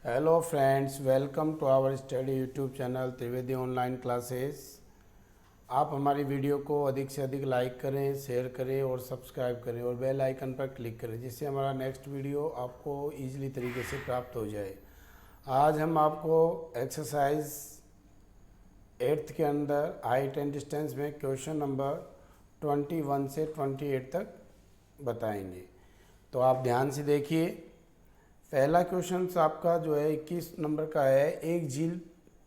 Hello friends, welcome to our study YouTube channel Trivedi online classes. आप हमारी video को अधिक से अधिक लाइक करें, शेयर करें और सब्सक्राइब करें और बेल आइकन पर क्लिक करें, जिससे हमारा नेक्स्ट वीडियो आपको ईजिली तरीके से प्राप्त हो जाए। आज हम आपको एक्सरसाइज 8th के अंदर हाइट एंड डिस्टेंस में क्वेश्चन नंबर 21 से 28 तक बताएंगे। तो आप ध्यान से देखिए। पहला क्वेश्चन आपका जो है 21 नंबर का है। एक झील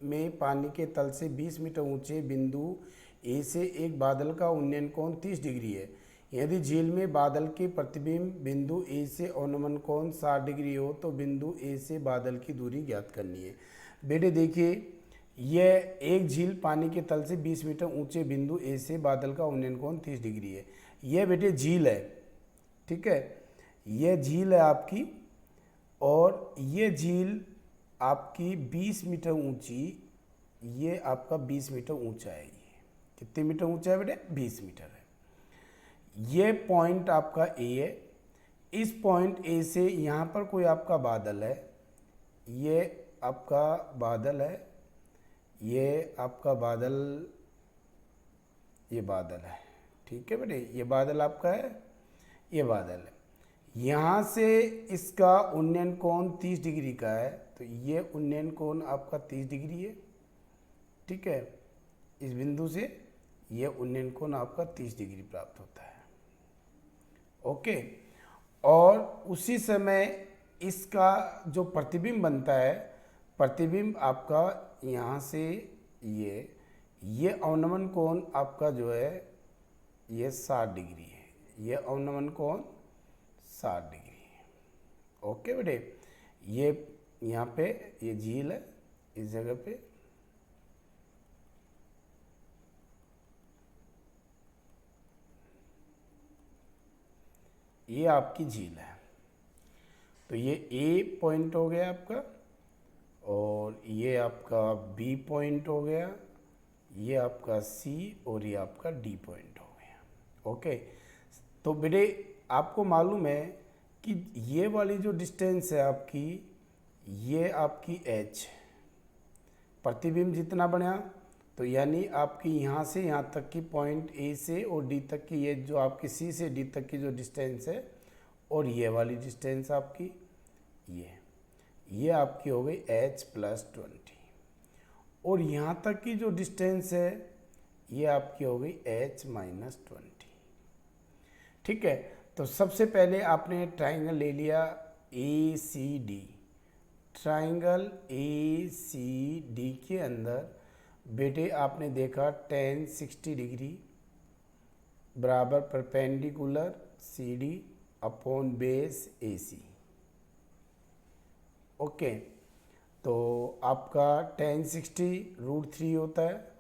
में पानी के तल से 20 मीटर ऊंचे बिंदु ए से एक बादल का उन्नयन कोण 30 डिग्री है। यदि झील में बादल के प्रतिबिंब बिंदु ए से अवनमन कोण 60 डिग्री हो तो बिंदु ए से बादल की दूरी ज्ञात करनी है। बेटे देखिए, यह एक झील पानी के तल से 20 मीटर ऊंचे बिंदु ए से बादल का उन्नयन कोण 30 डिग्री है। यह बेटे झील है, ठीक है। यह झील है आपकी, और ये झील आपकी 20 मीटर ऊंची, ये आपका 20 मीटर ऊंचा है। ये कितने मीटर ऊंचा है बेटे? 20 मीटर है। ये पॉइंट आपका ए है। इस पॉइंट ए से यहाँ पर कोई आपका बादल है, ये आपका बादल है, ये आपका बादल, ये बादल है, ठीक है बेटे। ये बादल आपका है, ये बादल है। यहाँ से इसका उन्नयन कोण 30 डिग्री का है, तो ये उन्नयन कोण आपका 30 डिग्री है, ठीक है। इस बिंदु से ये उन्नयन कोण आपका 30 डिग्री प्राप्त होता है, ओके। और उसी समय इसका जो प्रतिबिंब बनता है, प्रतिबिंब आपका यहाँ से ये अवनमन कोण आपका जो है ये 60 डिग्री है। ये अवनमन कोण 60 डिग्री है, ओके बेटे। ये यहाँ पे ये झील है, इस जगह पे ये आपकी झील है। तो ये ए पॉइंट हो गया आपका, और ये आपका बी पॉइंट हो गया, ये आपका सी, और ये आपका डी पॉइंट हो गया, ओके। तो बेटे आपको मालूम है कि ये वाली जो डिस्टेंस है आपकी, ये आपकी एच, प्रतिबिंब जितना बना, तो यानी आपकी यहाँ से यहाँ तक की पॉइंट ए से और डी तक की, ये जो आपकी सी से डी तक की जो डिस्टेंस है, और ये वाली डिस्टेंस आपकी ये आपकी हो गई h+20, और यहाँ तक की जो डिस्टेंस है ये आपकी हो गई h-20, ठीक है। तो सबसे पहले आपने ट्राइंगल ले लिया A C D. Triangle A C D के अंदर बेटे आपने देखा tan 60 डिग्री बराबर perpendicular C D upon base A C, okay. तो आपका tan 60 √3 होता है।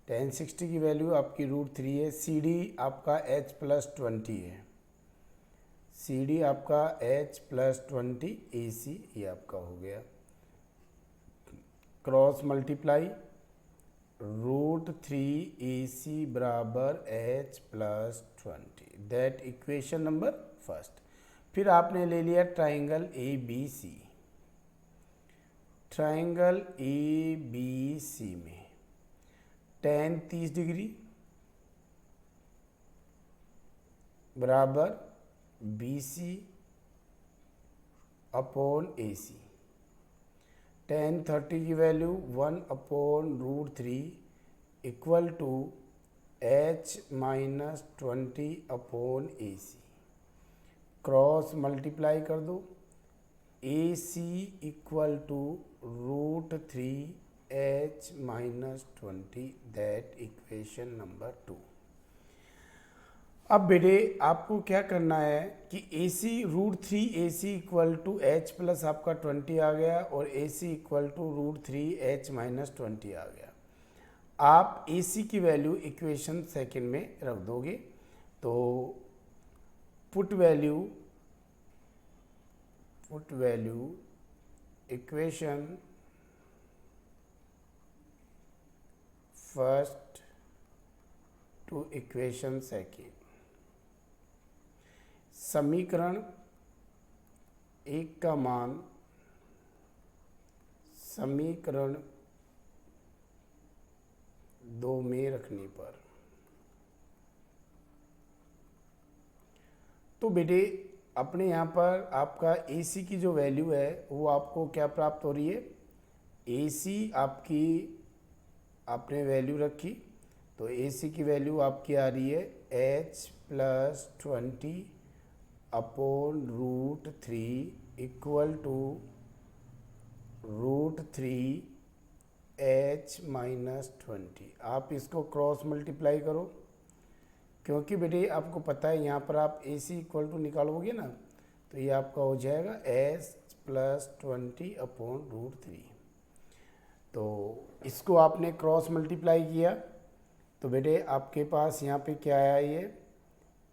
tan 60 की वैल्यू आपकी √3 है। सी डी आपका h+20 है। सी डी आपका h+20 ए सी, ये आपका हो गया। क्रॉस मल्टीप्लाई √3 ए सी बराबर h+20, that equation number first. फिर आपने ले लिया triangle A B C. Triangle A B C में tan 30 डिग्री बराबर B C upon A C. tan 30 की value 1/√3 equal to h-20 upon A C. Cross multiply कर दो, A C equal to √3 h-20, that equation number 2। अब बेटे आपको क्या करना है कि A C √3 A C equal to h plus आपका 20 आ गया, और ए सी इक्वल टू √3 h-20 आ गया। आप ए सी की वैल्यू इक्वेशन सेकंड में रख दोगे, तो put value equation first to equation second. समीकरण 1 का मान समीकरण 2 में रखने पर। तो बेटे अपने यहाँ पर आपका AC की जो वैल्यू है वो आपको क्या प्राप्त हो रही है, AC आपकी आपने वैल्यू रखी, तो AC की वैल्यू आपकी आ रही है H+20 upon √3 equal to √3H-20। आप इसको क्रॉस मल्टीप्लाई करो, क्योंकि बेटे आपको पता है यहाँ पर आप AC इक्वल टू निकालोगे ना, तो ये आपका हो जाएगा H+20 अपॉन √3। तो इसको आपने क्रॉस मल्टीप्लाई किया तो बेटे आपके पास यहाँ पे क्या आया, ये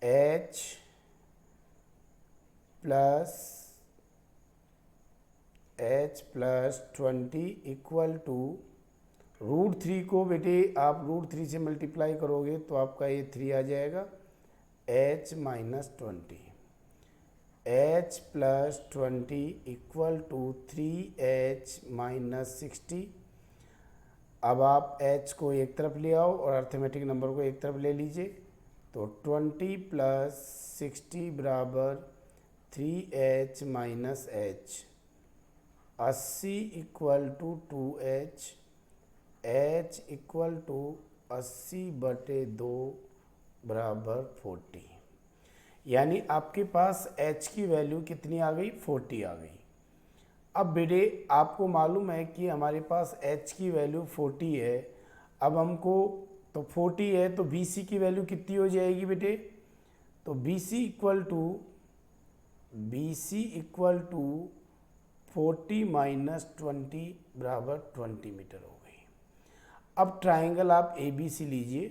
H+20 इक्वल टू √3 को बेटे आप √3 से मल्टीप्लाई करोगे तो आपका ये 3 आ जाएगा, H-20 H+20 equal to 3H-60। अब आप H को एक तरफ ले आओ और अर्थमेटिक नंबर को एक तरफ ले लीजिए, तो 20 + 60 बराबर 3H-H, 80 equal to 2H, H equal to 80/2 बराबर 40। यानी आपके पास H की वैल्यू कितनी आ गई, 40 आ गई। अब बेटे आपको मालूम है कि हमारे पास H की वैल्यू 40 है। अब हमको तो 40 है तो BC की वैल्यू कितनी हो जाएगी बेटे, तो BC इक्वल टू 40 - 20 बराबर 20 मीटर हो गई। अब ट्राइंगल आप ABC लीजिए,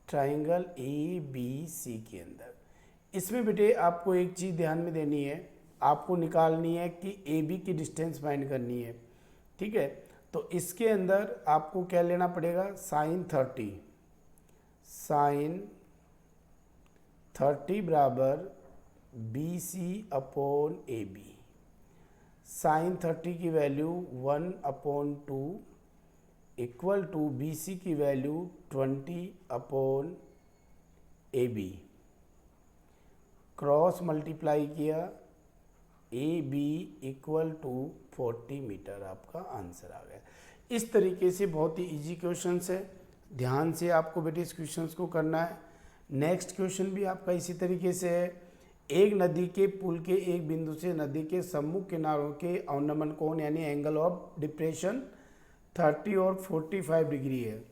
ट्राइंगल ABC के अंदर इसमें बेटे आपको एक चीज़ ध्यान में देनी है, आपको निकालनी है कि AB की डिस्टेंस फाइंड करनी है, ठीक है। तो इसके अंदर आपको क्या लेना पड़ेगा, sin 30 बराबर BC अपॉन AB। sin 30 की वैल्यू 1/2 इक्वल टू BC की value 20 upon AB। Cross multiply किया, AB इक्वल टू 40 मीटर आपका आंसर आ गया। इस तरीके से बहुत ही इजी क्वेश्चन है, ध्यान से आपको बेटे इस क्वेश्चन को करना है। नेक्स्ट क्वेश्चन भी आपका इसी तरीके से है। एक नदी के पुल के एक बिंदु से नदी के सम्मुख किनारों के अवनमन कोण यानी एंगल ऑफ डिप्रेशन 30 और 45 डिग्री है।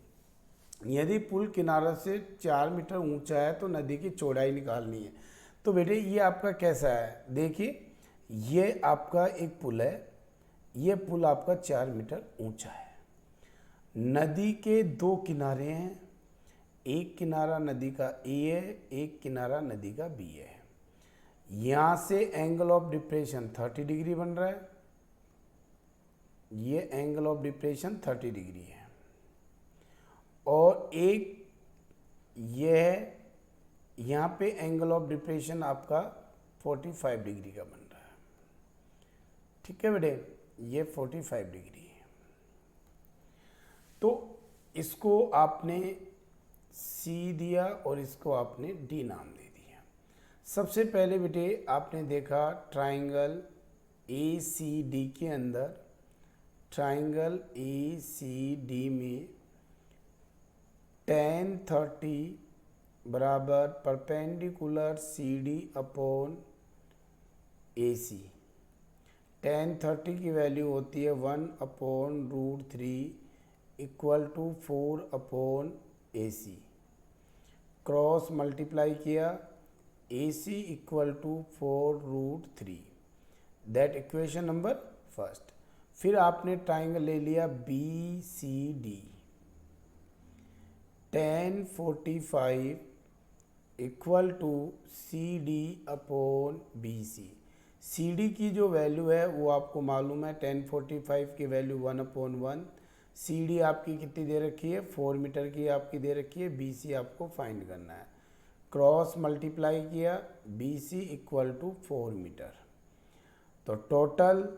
यदि पुल किनारा से 4 मीटर ऊंचा है तो नदी की चौड़ाई निकालनी है। तो बेटे ये आपका कैसा है, देखिए ये आपका एक पुल है, ये पुल आपका 4 मीटर ऊंचा है। नदी के 2 किनारे हैं, एक किनारा नदी का A है, एक किनारा नदी का B है। यहाँ से एंगल ऑफ डिप्रेशन 30 डिग्री बन रहा है, ये एंगल ऑफ डिप्रेशन 30 डिग्री है, और एक ये है, यहाँ पे एंगल ऑफ डिप्रेशन आपका 45 डिग्री का बन रहा है, ठीक है बेटे, ये 45 डिग्री है। तो इसको आपने C दिया और इसको आपने D नाम दे दिया। सबसे पहले बेटे आपने देखा ट्राइंगल ACD के अंदर, ट्राइंगल ACD में tan 30 बराबर perpendicular CD upon AC। tan 30 की वैल्यू होती है 1/√3 equal to 4/AC। Cross multiply किया, AC equal to 4√3, that equation number first. फिर आपने ट्राइंगल ले लिया BCD, tan 45 equal to CD upon BC। CD की जो वैल्यू है वो आपको मालूम है, tan 45 की वैल्यू 1/1। CD आपकी कितनी दे रखी है, 4 मीटर की आपकी दे रखी है, BC आपको फाइंड करना है। क्रॉस मल्टीप्लाई किया, BC इक्वल टू 4 मीटर। तो total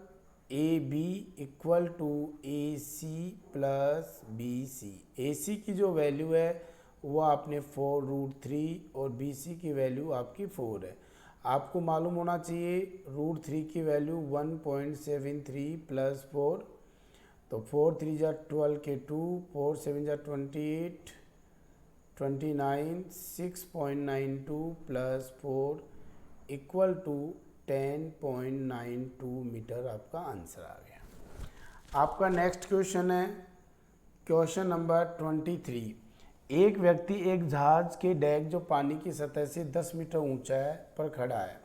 A B equal to A C plus B C. A C की जो वैल्यू है वो आपने 4√3 और बी सी की वैल्यू आपकी 4 है। आपको मालूम होना चाहिए √3 की वैल्यू 1.73 प्लस 4, तो 4 3 जा 12 के 2, 4 7 जा 28, 29, 6.92 प्लस 4 इक्वल टू 10.92 मीटर आपका आंसर आ गया। आपका नेक्स्ट क्वेश्चन है क्वेश्चन नंबर 23। एक व्यक्ति एक जहाज के डेक जो पानी की सतह से 10 मीटर ऊंचा है पर खड़ा है।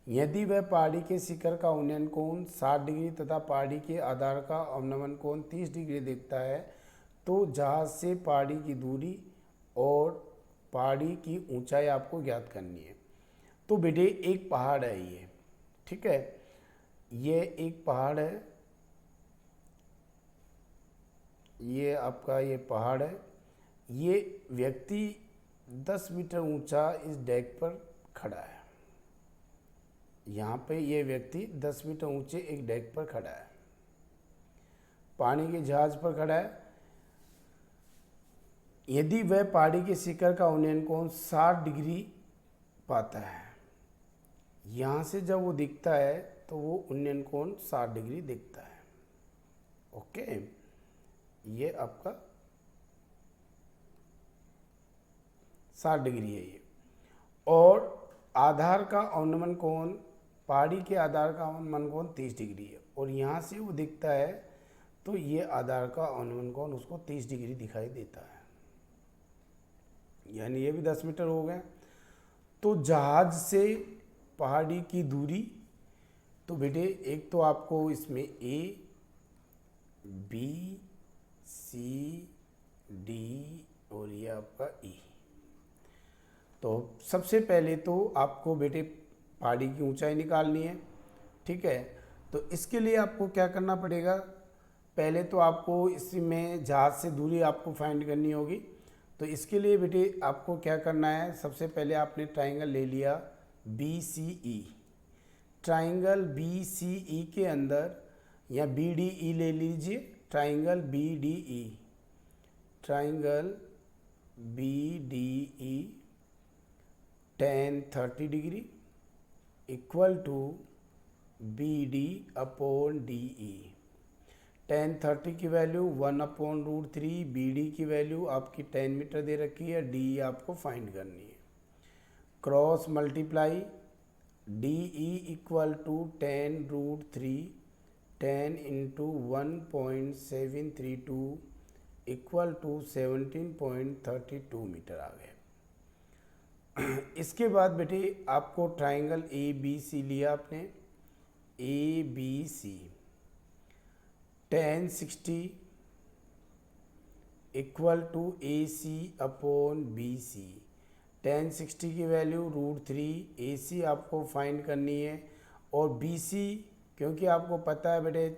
यदि वह पहाड़ी के शिखर का उन्नयन कोण 60 डिग्री तथा पहाड़ी के आधार का अवनमन कोण 30 डिग्री देखता है, तो जहाज से पहाड़ी की दूरी और पहाड़ी की ऊंचाई आपको ज्ञात करनी है। तो बेटे एक पहाड़ है ये, ठीक है, ये एक पहाड़ है, ये आपका ये पहाड़ है। ये व्यक्ति 10 मीटर ऊंचा इस डेक पर खड़ा है। यहाँ पे ये व्यक्ति 10 मीटर ऊंचे एक डेक पर खड़ा है, पानी के जहाज पर खड़ा है। यदि वह पहाड़ी के शिखर का उन्नयन कोण 60 डिग्री पाता है, यहाँ से जब वो दिखता है तो वो उन्नयन कोण 60 डिग्री दिखता है। ओके, ये आपका 60 डिग्री है ये। और आधार का अवनमन कोण, पहाड़ी के आधार का अवनमन कोण 30 डिग्री है, और यहाँ से वो दिखता है तो ये आधार का अवनमन कोण उसको 30 डिग्री दिखाई देता है, यानी ये भी 10 मीटर हो गया। तो जहाज से पहाड़ी की दूरी, तो बेटे एक तो आपको इसमें ए बी सी डी और ये आपका ई। तो सबसे पहले तो आपको बेटे पहाड़ी की ऊंचाई निकालनी है, ठीक है। तो इसके लिए आपको क्या करना पड़ेगा, पहले तो आपको इसमें जहाज से दूरी आपको फाइंड करनी होगी। तो इसके लिए बेटे आपको क्या करना है, सबसे पहले आपने ट्राइंगल ले लिया B C E. Triangle B C E के अंदर या बी डी ई ले लीजिए, triangle B D E, triangle B D E tan 30 degree equal to B D upon D E. tan 30 की वैल्यू 1/√3, बी डी की value आपकी 10 metre दे रखी है, डी आपको फाइंड करनी है। Cross multiply D E equal to 10√3, 10 into 1.732 equal to 17.32 metre आ गए। इसके बाद बेटे आपको ट्राइंगल ए बी सी लिया आपने, A B C, tan 60 equal to A C upon B C. tan 60 की वैल्यू √3, ए सी आपको फाइंड करनी है, और बी सी क्योंकि आपको पता है बेटे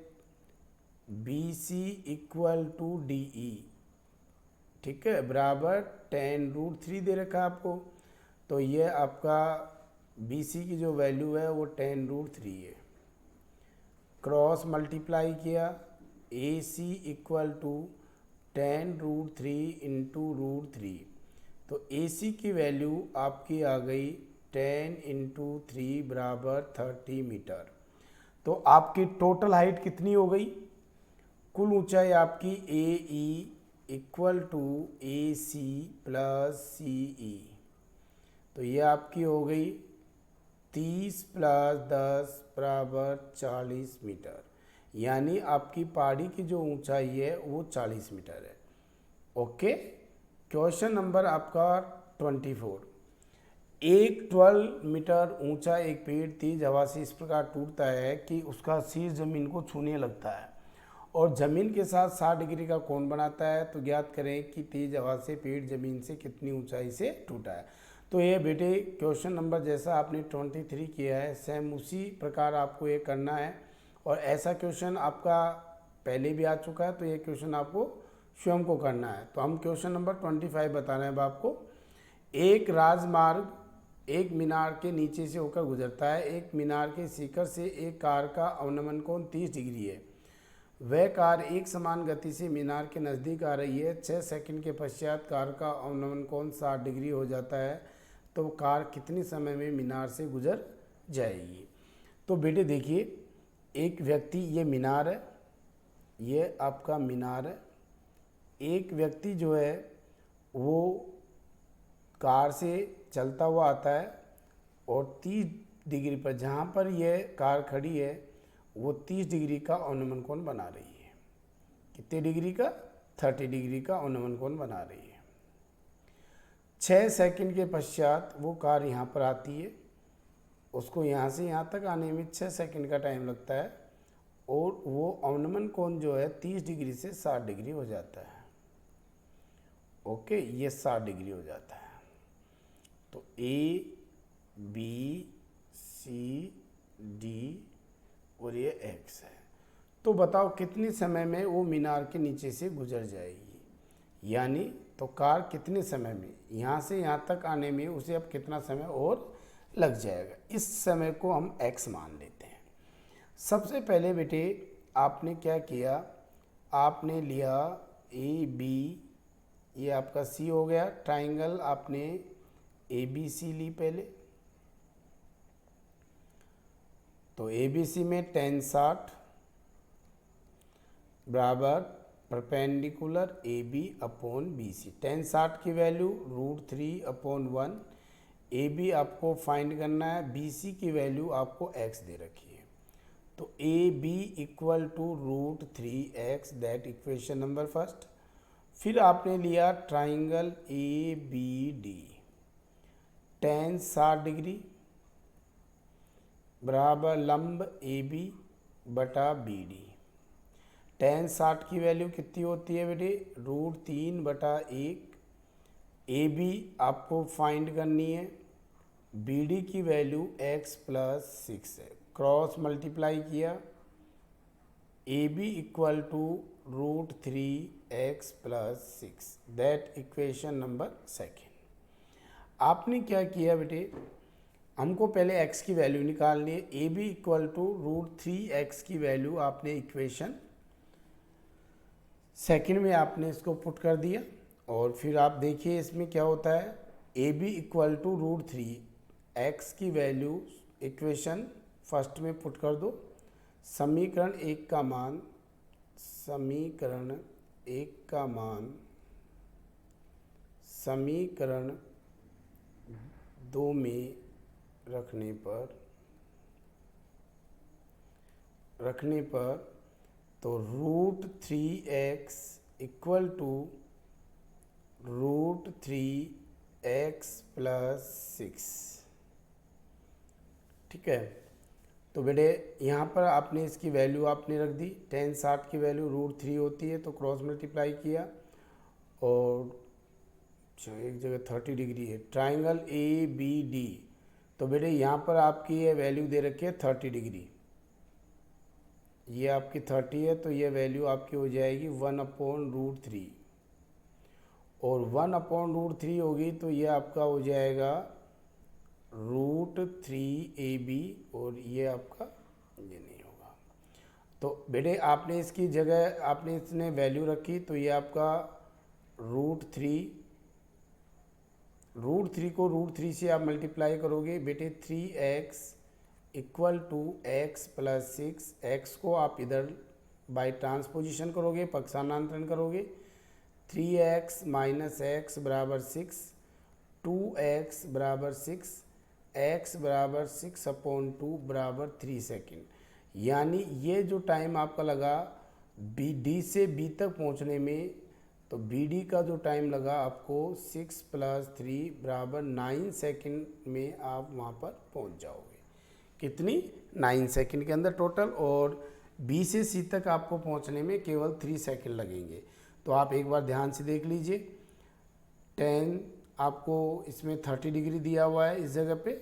B C equal to D E, ठीक है, बराबर tan√3 दे रखा है आपको। तो ये आपका बी सी की जो वैल्यू है वो tan√3 है। क्रॉस मल्टीप्लाई किया ए C equal to tan√3 into √3, तो ए सी की वैल्यू आपकी आ गई 10 इंटू 3 बराबर 30 मीटर। तो आपकी टोटल हाइट कितनी हो गई, कुल ऊंचाई आपकी A E equal to A C plus C E, तो ये आपकी हो गई 30 प्लस 10 बराबर 40 मीटर, यानी आपकी पहाड़ी की जो ऊंचाई है वो 40 मीटर है। ओके, क्वेश्चन नंबर आपका 24। एक 12 मीटर ऊंचा एक पेड़ तेज हवा से इस प्रकार टूटता है कि उसका शीर्ष जमीन को छूने लगता है और जमीन के साथ 60 डिग्री का कोण बनाता है। तो ज्ञात करें कि तेज हवा से पेड़ जमीन से कितनी ऊंचाई से टूटा है। तो ये बेटे क्वेश्चन नंबर जैसा आपने 23 किया है, सेम उसी प्रकार आपको ये करना है। और ऐसा क्वेश्चन आपका पहले भी आ चुका है, तो ये क्वेश्चन आपको स्वयं को करना है। तो हम क्वेश्चन नंबर 25 बता रहे हैं अब आपको। एक राजमार्ग एक मीनार के नीचे से होकर गुजरता है। एक मीनार के शिखर से एक कार का अवनमन कोण 30 डिग्री है। वह कार एक समान गति से मीनार के नज़दीक आ रही है। 6 सेकंड के पश्चात कार का अवनमन कोण 60 डिग्री हो जाता है। तो कार कितने समय में मीनार से गुजर जाएगी? तो बेटे देखिए, एक व्यक्ति, ये मीनार है, ये आपका मीनार है। एक व्यक्ति जो है वो कार से चलता हुआ आता है और 30 डिग्री पर, जहाँ पर यह कार खड़ी है वो 30 डिग्री का अवनमन कोण बना रही है। कितने डिग्री का? 30 डिग्री का अवनमन कोण बना रही है। 6 सेकंड के पश्चात वो कार यहाँ पर आती है। उसको यहाँ से यहाँ तक आने में 6 सेकंड का टाइम लगता है और वो अवनमन कोण जो है 30 डिग्री से 60 डिग्री हो जाता है। ओके, ये 60 डिग्री हो जाता है। तो ए, बी, सी, डी और ये एक्स है। तो बताओ कितने समय में वो मीनार के नीचे से गुजर जाएगी? यानी तो कार कितने समय में, यहाँ से यहाँ तक आने में उसे अब कितना समय और लग जाएगा? इस समय को हम एक्स मान लेते हैं। सबसे पहले बेटे आपने क्या किया, आपने लिया ए बी, ये आपका सी हो गया। ट्राइंगल आपने ए बी सी ली पहले। तो ए बी सी में tan 60 बराबर perpendicular A B upon B C. tan 60 की वैल्यू √3/1। ए बी आपको फाइंड करना है, बी सी की वैल्यू आपको x दे रखी है। तो A B equal to √3x, that equation number first. फिर आपने लिया triangle A B D. tan 60 degree बराबर लंब ए बी बटा बी डी। tan 60 की वैल्यू कितनी होती है बेटे? √3/1। ए बी आपको फाइंड करनी है, बी डी की वैल्यू x + 6 है। क्रॉस मल्टीप्लाई किया, A B equal to √3x + 6, that equation number second. आपने क्या किया बेटे, हमको पहले x की वैल्यू निकालनी है। A B equal to √3x की वैल्यू आपने इक्वेशन सेकंड में आपने इसको पुट कर दिया। और फिर आप देखिए इसमें क्या होता है, A B equal to √3x की वैल्यू इक्वेशन फर्स्ट में पुट कर दो। समीकरण एक का मान, समीकरण एक का मान समीकरण 2 में रखने पर तो √3x इक्वल टू √3x + 6। ठीक है, तो बेटे यहाँ पर आपने इसकी वैल्यू आपने रख दी। tan 60 की वैल्यू √3 होती है, तो क्रॉस मल्टीप्लाई किया और एक जगह 30 डिग्री है। ट्राइंगल ए बी डी, तो बेटे यहाँ पर आपकी ये वैल्यू दे रखी है 30 डिग्री, ये आपकी 30 है, तो ये वैल्यू आपकी हो जाएगी 1/√3। और 1/√3 होगी तो ये आपका हो जाएगा √3AB, और ये आपका ये नहीं होगा। तो बेटे आपने इसकी जगह आपने इसने वैल्यू रखी, तो ये आपका √3 को √3 से आप मल्टीप्लाई करोगे बेटे 3x equal to x + 6। x को आप इधर बाय ट्रांसपोजिशन करोगे, पक्षांतरण करोगे। 3x - x बराबर 6, 2x बराबर 6, x बराबर 6/2 बराबर 3 सेकेंड। यानी ये जो टाइम आपका लगा बी डी से बी तक पहुंचने में, तो बी डी का जो टाइम लगा आपको 6 + 3 बराबर 9 सेकेंड में आप वहाँ पर पहुँच जाओगे। कितनी? 9 सेकेंड के अंदर टोटल। और बी से सी तक आपको पहुँचने में केवल 3 सेकेंड लगेंगे। तो आप एक बार ध्यान से देख लीजिए, 10 आपको इसमें 30 डिग्री दिया हुआ है इस जगह पे,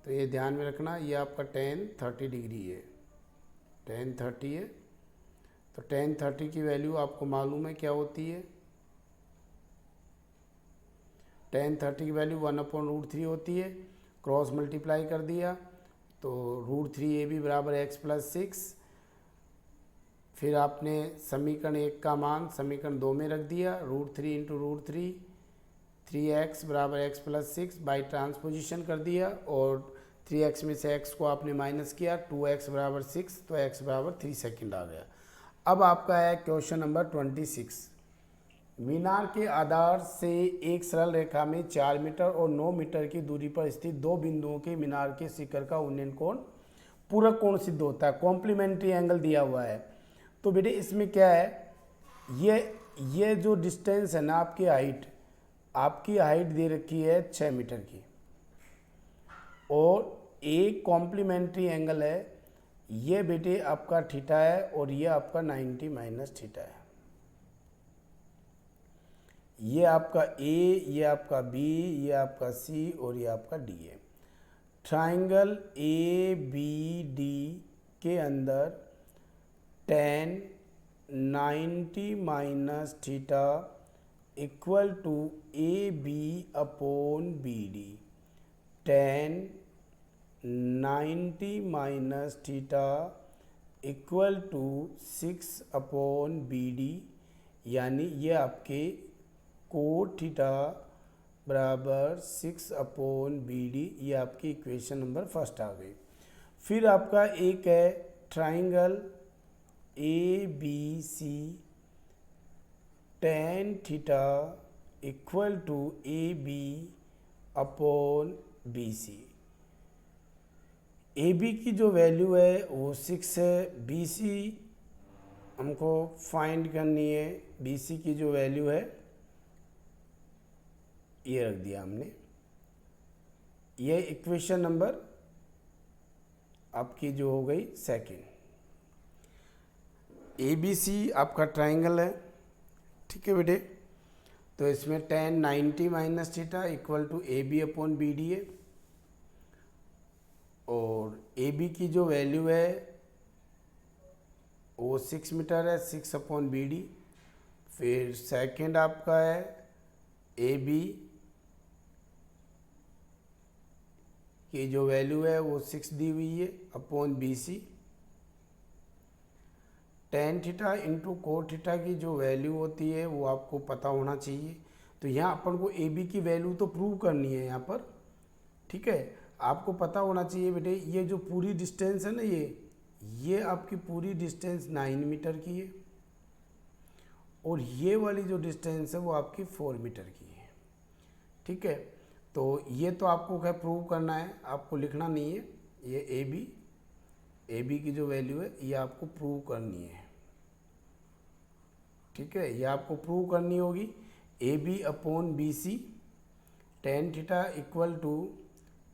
तो ये ध्यान में रखना, ये आपका 10 30 डिग्री है, 10 30 है। तो 10 30 की वैल्यू आपको मालूम है क्या होती है? 10 30 की वैल्यू 1/√3 होती है। क्रॉस मल्टीप्लाई कर दिया तो √3ab बराबर x प्लस 6। फिर आपने समीकरण 1 का मान समीकरण 2 में रख दिया, √3 इंटू √3, 3x बराबर x प्लस 6 बाई ट्रांसपोजिशन कर दिया और 3x में से x को आपने माइनस किया, 2x बराबर 6 तो x बराबर 3 सेकंड आ गया। अब आपका है क्वेश्चन नंबर 26। मीनार के आधार से एक सरल रेखा में 4 मीटर और 9 मीटर की दूरी पर स्थित दो बिंदुओं के मीनार के शिखर का उन्नयन कोण पूरक कोण सिद्ध होता है। कॉम्प्लीमेंट्री एंगल दिया हुआ है। तो बेटे इसमें क्या है, ये जो डिस्टेंस है ना, आपकी हाइट दे रखी है 6 मीटर की और एक कॉम्प्लीमेंट्री एंगल है, ये बेटे आपका थीटा है और ये आपका 90 माइनस थीटा है। ये आपका ए, ये आपका बी, ये आपका सी और ये आपका डी है। ट्राइंगल ए बी डी के अंदर tan 90 minus theta equal to A B upon B D. tan 90 minus theta equal to 6 upon B D, यानी ये आपके कोट थीटा बराबर 6 अपॉन बी डी, ये आपकी इक्वेशन नंबर फर्स्ट आ गई। फिर आपका एक है triangle A B C tan theta equal to A B upon B C. A B की जो वैल्यू है वो 6 है, बी सी हमको फाइंड करनी है। बी सी की जो वैल्यू है ये रख दिया हमने। ये इक्वेशन नंबर आपकी जो हो गई सेकंड। ए बी सी आपका ट्राइंगल है, ठीक है बेटे। तो इसमें tan 90 minus theta equal to A B upon B D है और ए बी की जो वैल्यू है वो 6 मीटर है, 6 अपॉन बी डी। फिर सेकंड आपका है ए बी की जो वैल्यू है वो 6 दी हुई है upon B C. tan theta into cot theta की जो वैल्यू होती है वो आपको पता होना चाहिए। तो यहाँ अपन को ए बी की वैल्यू तो प्रूव करनी है यहाँ पर, ठीक है। आपको पता होना चाहिए बेटे, ये जो पूरी डिस्टेंस है ना, ये आपकी पूरी डिस्टेंस 9 मीटर की है और ये वाली जो डिस्टेंस है वो आपकी 4 मीटर की है, ठीक है। तो ये तो आपको क्या प्रूव करना है, आपको लिखना नहीं है। ये ए बी की जो वैल्यू है ये आपको प्रूव करनी है, ठीक है। ये आपको प्रूव करनी होगी। A B upon B C, tan theta equal to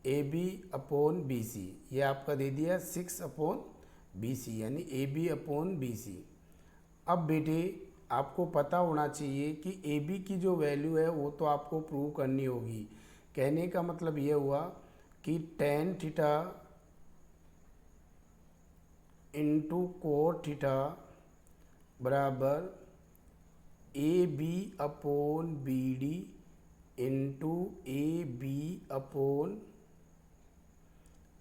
A B upon B C, ये आपका दे दिया 6 अपॉन बी सी, यानी A B upon B C. अब बेटे आपको पता होना चाहिए कि ए बी की जो वैल्यू है वो तो आपको प्रूव करनी होगी। कहने का मतलब ये हुआ कि tan theta into cot theta बराबर A B upon B D into A B upon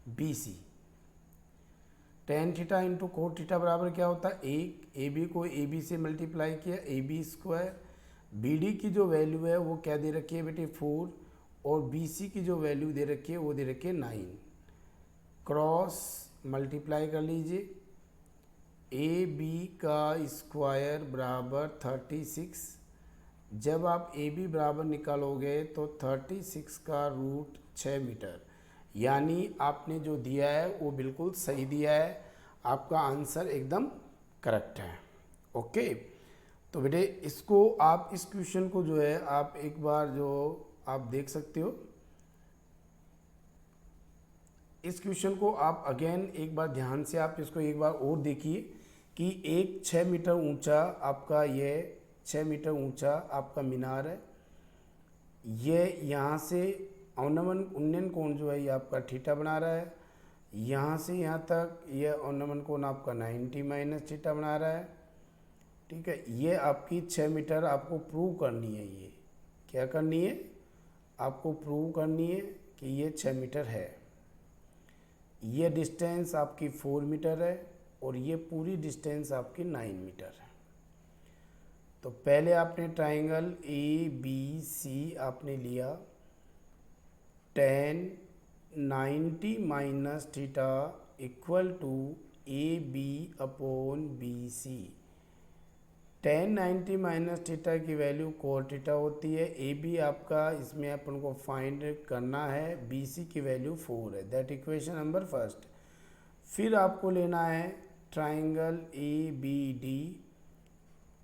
B C. tan theta into cot theta बराबर क्या होता है, एक ए बी को ए बी से मल्टीप्लाई किया, A B square. B D की जो वैल्यू है वो क्या दे रखी है बेटे 4 और बी सी की जो वैल्यू दे रखी है वो दे रखी है 9। क्रॉस मल्टीप्लाई कर लीजिए, ए बी का स्क्वायर बराबर 36। जब आप ए बी बराबर निकालोगे तो 36 का रूट 6 मीटर, यानी आपने जो दिया है वो बिल्कुल सही दिया है। आपका आंसर एकदम करेक्ट है, ओके। तो बेटे इसको आप इस क्वेश्चन को जो है आप एक बार जो आप देख सकते हो, इस क्वेश्चन को आप अगेन एक बार ध्यान से आप इसको एक बार और देखिए कि एक 6 मीटर ऊंचा आपका ये 6 मीटर ऊंचा आपका मीनार है। ये यहाँ से उन्नयन कोण जो है ये आपका थीटा बना रहा है। यहाँ से यहाँ तक ये उन्नयन कोण आपका 90 माइनस थीटा बना रहा है, ठीक है। ये आपकी 6 मीटर आपको प्रूव करनी है। ये क्या करनी है, आपको प्रूव करनी है कि ये 6 मीटर है, ये डिस्टेंस आपकी 4 मीटर है और ये पूरी डिस्टेंस आपकी 9 मीटर है। तो पहले आपने ट्राइंगल ए बी सी आपने लिया, tan 90 minus theta equal to A B upon B C. tan 90 minus theta की वैल्यू cot थीटा होती है। ए बी आपका इसमें अपन को फाइंड करना है, बी सी की वैल्यू 4 है, दैट इक्वेशन नंबर फर्स्ट। फिर आपको लेना है triangle A B D,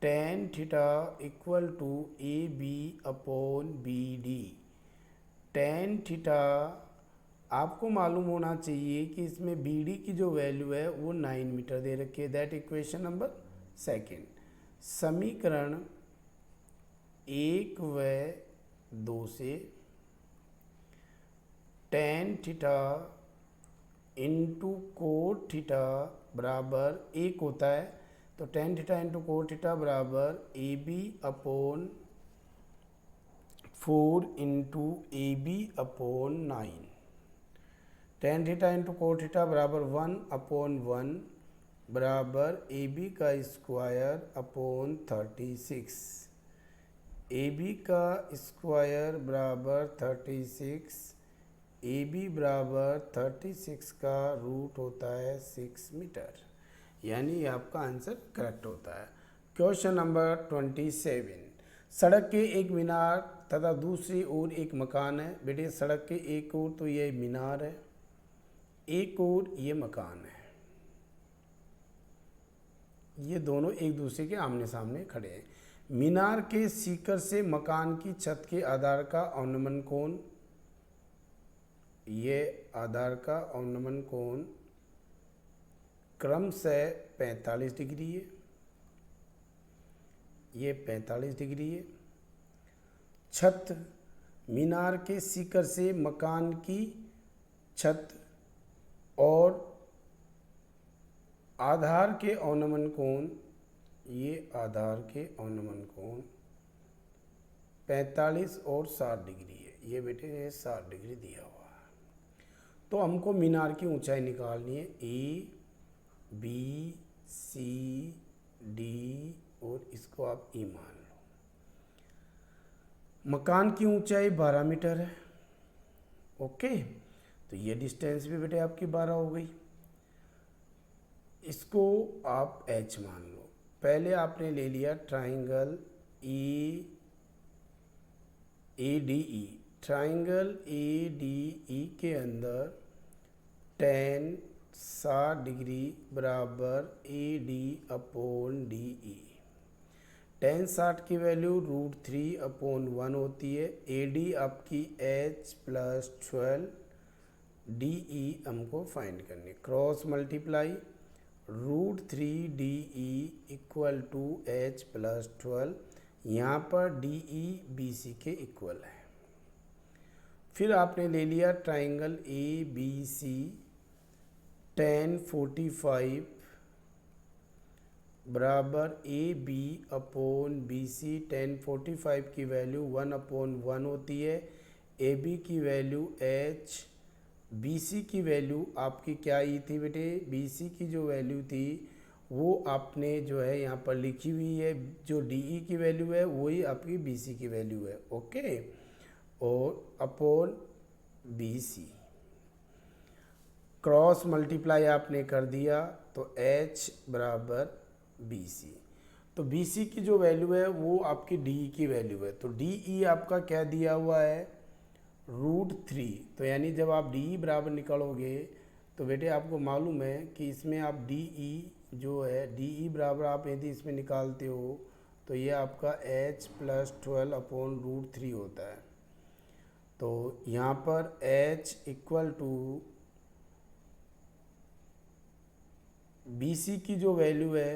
tan theta equal to A B upon B D. tan theta आपको मालूम होना चाहिए कि इसमें बी डी की जो वैल्यू है वो 9 मीटर दे रखी है, दैट इक्वेशन नंबर सेकेंड। समीकरण 1 व 2 से tan theta into cot theta बराबर 1 होता है, तो tan theta into cot theta बराबर A B upon 4 into A B upon 9। tan theta into cot theta बराबर 1 अपॉन 1 बराबर ए बी का स्क्वायर अपॉन 36। ए बी का स्क्वायर बराबर 36, ए बी बराबर 36 का रूट होता है 6 मीटर, यानी ये आपका आंसर करेक्ट होता है। क्वेश्चन नंबर 27, सड़क के एक मीनार तथा दूसरी ओर एक मकान है। बेटे सड़क के एक ओर तो ये मीनार है, एक ओर ये मकान है, ये दोनों एक दूसरे के आमने सामने खड़े हैं। मीनार के सीकर से मकान की छत के आधार का अवनमन कोण, ये आधार का अवनमन कोण क्रमशः 45 डिग्री है, ये 45 डिग्री है। छत मीनार के सीकर से मकान की छत और आधार के अवनमन कोण, ये आधार के अवनमन कोण 45 और 60 डिग्री है, ये बेटे 60 डिग्री दिया हुआ है। तो हमको मीनार की ऊंचाई निकालनी है, ए बी सी डी और इसको आप ई मान लो। मकान की ऊंचाई 12 मीटर है, ओके, तो ये डिस्टेंस भी बेटे आपकी 12 हो गई। इसको आप h मान लो। पहले आपने ले लिया triangle A D E, triangle A D E के अंदर tan 60 डिग्री बराबर A D upon D E. tan 60 की वैल्यू √3 अपॉन 1 होती है। ए डी आपकी h प्लस 12, डी ई हमको फाइंड करनी, cross multiply √3 D E equal to h plus 12, यहाँ पर डी ई बी सी के इक्वल है। फिर आपने ले लिया triangle A B C, tan 45 बराबर A B upon B C. tan 45 की वैल्यू 1 अपॉन 1 होती है, ए बी की वैल्यू h, बी सी की वैल्यू आपकी क्या ही थी बेटे, बी सी की जो वैल्यू थी वो आपने जो है यहाँ पर लिखी हुई है, जो डी ई की वैल्यू है वही आपकी बी सी की वैल्यू है, ओके, और upon B C. Cross multiply आपने कर दिया तो h बराबर बी सी। तो बी सी की जो वैल्यू है वो आपकी डी ई की वैल्यू है, तो डी ई आपका क्या दिया हुआ है, √3। तो यानी जब आप डी ई बराबर निकालोगे तो बेटे आपको मालूम है कि इसमें आप डी ई जो है, डी ई बराबर आप यदि इसमें निकालते हो तो ये आपका h प्लस 12 अपॉन √3 होता है। तो यहाँ पर h equal to B C की जो वैल्यू है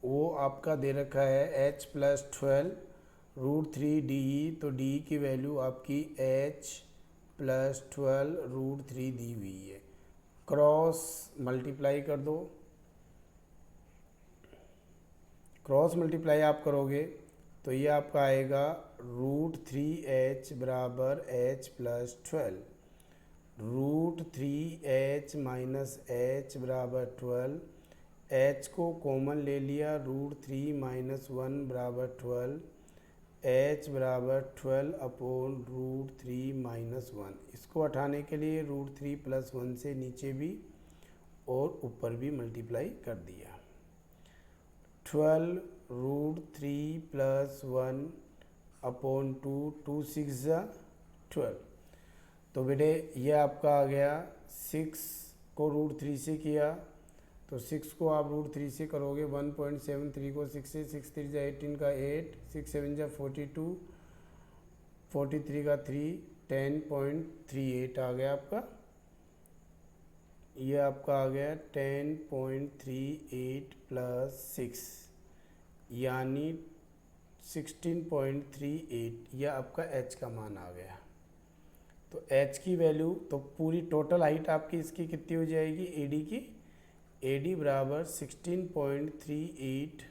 वो आपका दे रखा है h प्लस 12 √3 डी ई, तो डी ई की वैल्यू आपकी h प्लस 12 √3 दी हुई है। क्रॉस मल्टीप्लाई कर दो, क्रॉस मल्टीप्लाई आप करोगे तो ये आपका आएगा √3h बराबर h plus 12। √3h minus h बराबर 12, h को कॉमन ले लिया, √3 माइनस 1 बराबर 12, h बराबर 12 अपॉन √3 माइनस 1। इसको हटाने के लिए √3 प्लस 1 से नीचे भी और ऊपर भी मल्टीप्लाई कर दिया। 12 √3 प्लस 1 अपॉन 2, 2 6 12। तो बेटे ये आपका आ गया, 6 को √3 से किया तो 6 को आप √3 से करोगे 1.73 को 6 से, 6 3 जा 18 का 8, 6 7 जा 42, 43 का 3, 10.38 आ गया आपका। ये आपका आ गया 10.38 प्लस 6 यानी 16.38, यह आपका h का मान आ गया। तो h की वैल्यू, तो पूरी टोटल हाइट आपकी इसकी कितनी हो जाएगी AD की, AD बराबर 16.38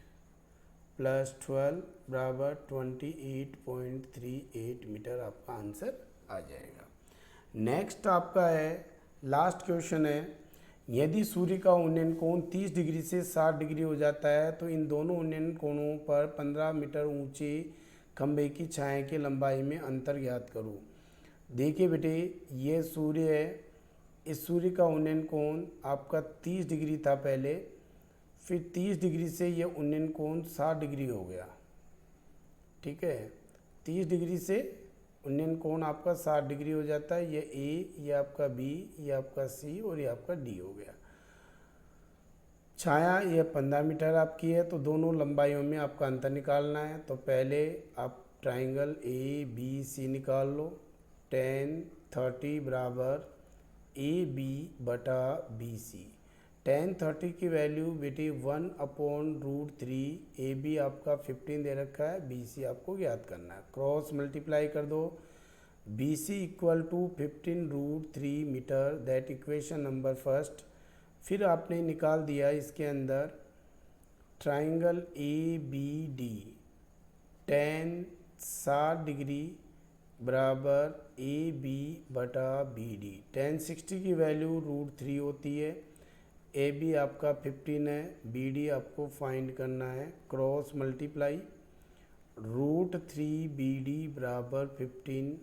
प्लस 12 बराबर 28.38 मीटर आपका आंसर आ जाएगा। नेक्स्ट आपका है, लास्ट क्वेश्चन है, यदि सूर्य का उन्नयन कोण 30 डिग्री से 60 डिग्री हो जाता है तो इन दोनों उन्नयन कोणों पर 15 मीटर ऊंचे खंभे की छाया की लंबाई में अंतर ज्ञात करो। देखिए बेटे, ये सूर्य है, इस सूर्य का उन्नयन कोण आपका 30 डिग्री था पहले, फिर 30 डिग्री से ये उन्नयन कोण 60 डिग्री हो गया। ठीक है, 30 डिग्री से उन्नयन कोण आपका 60 डिग्री हो जाता है। ये A, ये आपका B, ये आपका C और ये आपका D हो गया। छाया ये 15 मीटर आपकी है, तो दोनों लंबाइयों में आपका अंतर निकालना है। तो पहले आप ट्राइंगल ABC निकाल लो। 10 30 बराबर AB बटा BC। 10 30 की वैल्यू बेटी 1 अपॉन √3, AB आपका 15 दे रखा है, BC आपको ज्ञात करना है। क्रॉस मल्टीप्लाई कर दो, BC equal to 15 √3 metre, that equation number first. फिर आपने निकाल दिया इसके अंदर ट्राइंगल ABD, 10 60 डिग्री बराबर AB बटा BD। 10 60 की वैल्यू √3 होती है, AB आपका 15 है, BD आपको फाइंड करना है। क्रॉस मल्टीप्लाई, √3 BD बराबर 15,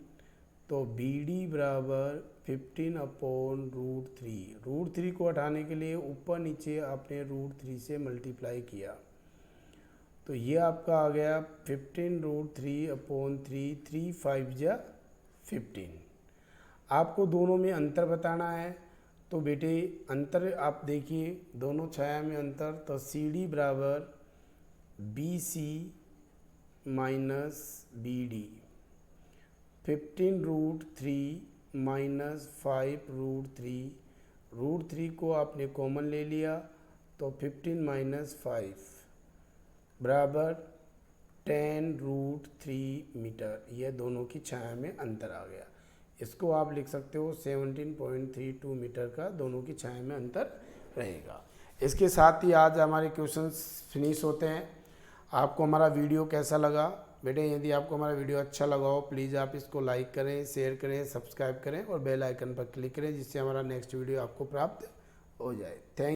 तो BD बराबर 15 अपॉन √3। √3 को हटाने के लिए ऊपर नीचे आपने √3 से मल्टीप्लाई किया, तो ये आपका आ गया 15 √3 अपॉन 3, 3 5 जा 15। आपको दोनों में अंतर बताना है, तो बेटे अंतर आप देखिए दोनों छाया में अंतर, तो CD बराबर BC माइनस BD, 15 √3 माइनस 5 √3, √3 को आपने कॉमन ले लिया तो 15 माइनस 5 बराबर 10 √3 मीटर। यह दोनों की छाया में अंतर आ गया। इसको आप लिख सकते हो 17.32 मीटर का दोनों की छाया में अंतर रहेगा। इसके साथ ही आज हमारे क्वेश्चंस फिनिश होते हैं। आपको हमारा वीडियो कैसा लगा बेटे? यदि आपको हमारा वीडियो अच्छा लगा हो प्लीज़ आप इसको लाइक करें, शेयर करें, सब्सक्राइब करें और बेल आइकन पर क्लिक करें, जिससे हमारा नेक्स्ट वीडियो आपको प्राप्त हो जाए। थैंक